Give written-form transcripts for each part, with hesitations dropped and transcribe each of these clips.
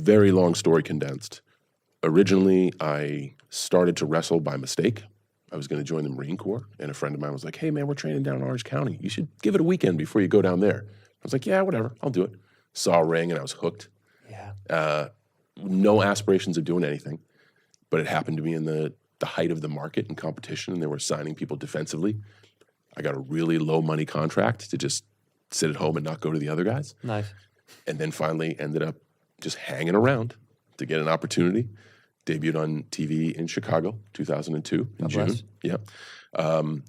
very long story condensed. Originally, I started to wrestle by mistake. I was going to join the Marine Corps, and a friend of mine was like, hey, man, we're training down in Orange County. You should give it a weekend before you go down there. I was like, yeah, whatever, I'll do it. Saw a ring, and I was hooked. Yeah. No aspirations of doing anything, but it happened to be in the height of the market and competition, and they were signing people defensively. I got a really low money contract to just sit at home and not go to the other guys. Nice. And then finally ended up just hanging around to get an opportunity. Debuted on TV in Chicago, 2002 in God June. bless. Yep.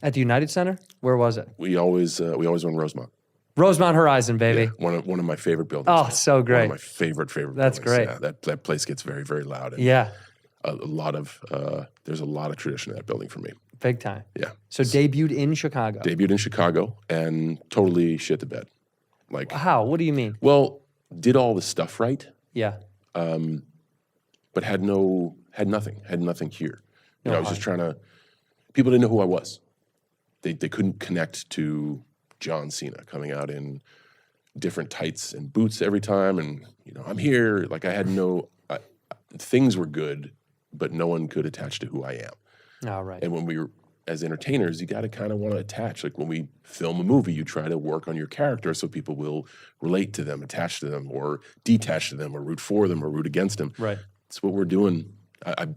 At the United Center? Where was it? We always run Rosemont. Rosemont Horizon, baby. Yeah, one of my favorite buildings. Oh, so great. One of my favorite That's buildings. great. Yeah, that place gets very, very loud. And Yeah, there's a lot of tradition in that building for me. big time. Yeah. So debuted in Chicago. Debuted in Chicago and totally shit the bed. Like, How? What do you mean? well, did all the stuff right, Yeah. but had nothing here. You know, I was just hype. trying to. People didn't know who I was. They couldn't connect to John Cena coming out in different tights and boots every time, and you know, I'm here. Like I had things were good, but no one could attach to who I am. All right. And when we were as entertainers, you got to kind of want to attach. Like when we film a movie, you try to work on your character so people will relate to them, attach to them, or detach to them, or root for them, or root against them. Right. That's what we're doing. I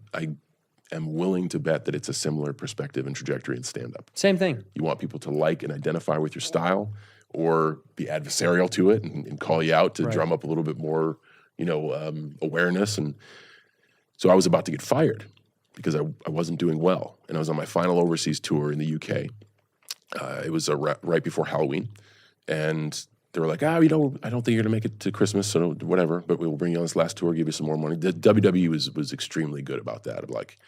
am willing to bet that it's a similar perspective and trajectory in stand-up. Same thing. You want people to like and identify with your style, or be adversarial to it and call you out to drum up a little bit more, awareness. And so I was about to get fired because I wasn't doing well, and I was on my final overseas tour in the UK. It was right before Halloween, and they were like, I don't think you're gonna make it to Christmas, so whatever, but we'll bring you on this last tour, give you some more money. The WWE was extremely good about that, of like,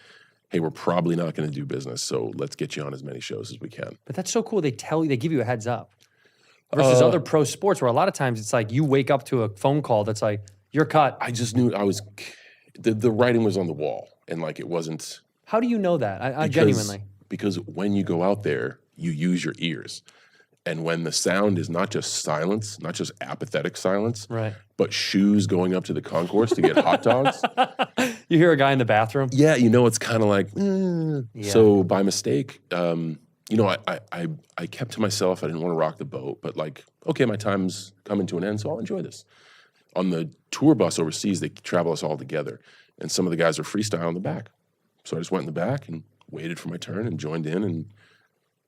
hey, we're probably not gonna do business, so let's get you on as many shows as we can. But that's so cool. They give you a heads up. Versus other pro sports where a lot of times it's like you wake up to a phone call that's like, you're cut. I just knew the writing was on the wall, and like it wasn't. How do you know that? I genuinely. Because when you go out there, you use your ears. And when the sound is not just silence, not just apathetic silence, Right. but shoes going up to the concourse to get hot dogs. You hear a guy in the bathroom? Yeah, it's kind of like, Yeah. So by mistake, I kept to myself. I didn't want to rock the boat, but like, okay, my time's coming to an end, so I'll enjoy this. On the tour bus overseas, they travel us all together, and some of the guys are freestyle in the back. So I just went in the back and waited for my turn and joined in and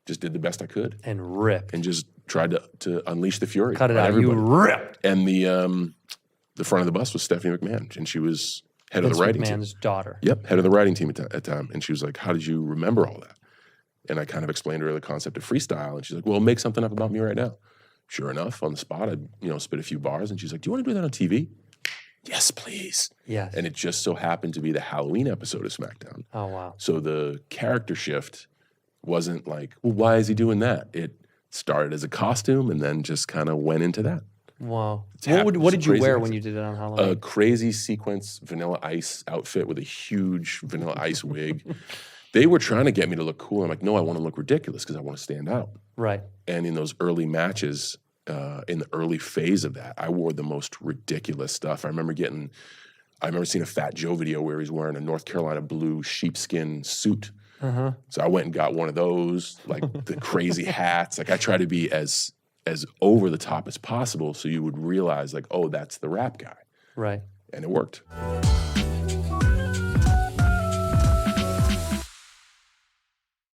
just did the best I could. And ripped. And just tried to unleash the fury. Cut it on out. everybody. You ripped. And the front of the bus was Stephanie McMahon, and she was head of the writing team. McMahon's daughter. Yep, head of the writing team at the time. And she was like, how did you remember all that? And I kind of explained to her the concept of freestyle. And she's like, well, make something up about me right now. Sure enough, on the spot, I spit a few bars. And she's like, do you want to do that on TV? Yes, please. Yes. And it just so happened to be the Halloween episode of SmackDown. Oh, wow. So the character shift wasn't like, well, why is he doing that? It started as a costume and then just kind of went into that. Wow. happened. What It's did you crazy wear accident. when you did it on Halloween? A crazy sequence Vanilla Ice outfit with a huge Vanilla Ice wig. They were trying to get me to look cool. I'm like, no, I want to look ridiculous because I want to stand out. Right. And in those early matches, in the early phase of that, I wore the most ridiculous stuff. I remember seeing a Fat Joe video where he's wearing a North Carolina blue sheepskin suit. Uh-huh. So I went and got one of those, like the crazy hats. Like I try to be as over the top as possible so you would realize like, oh, that's the rap guy. Right. And it worked.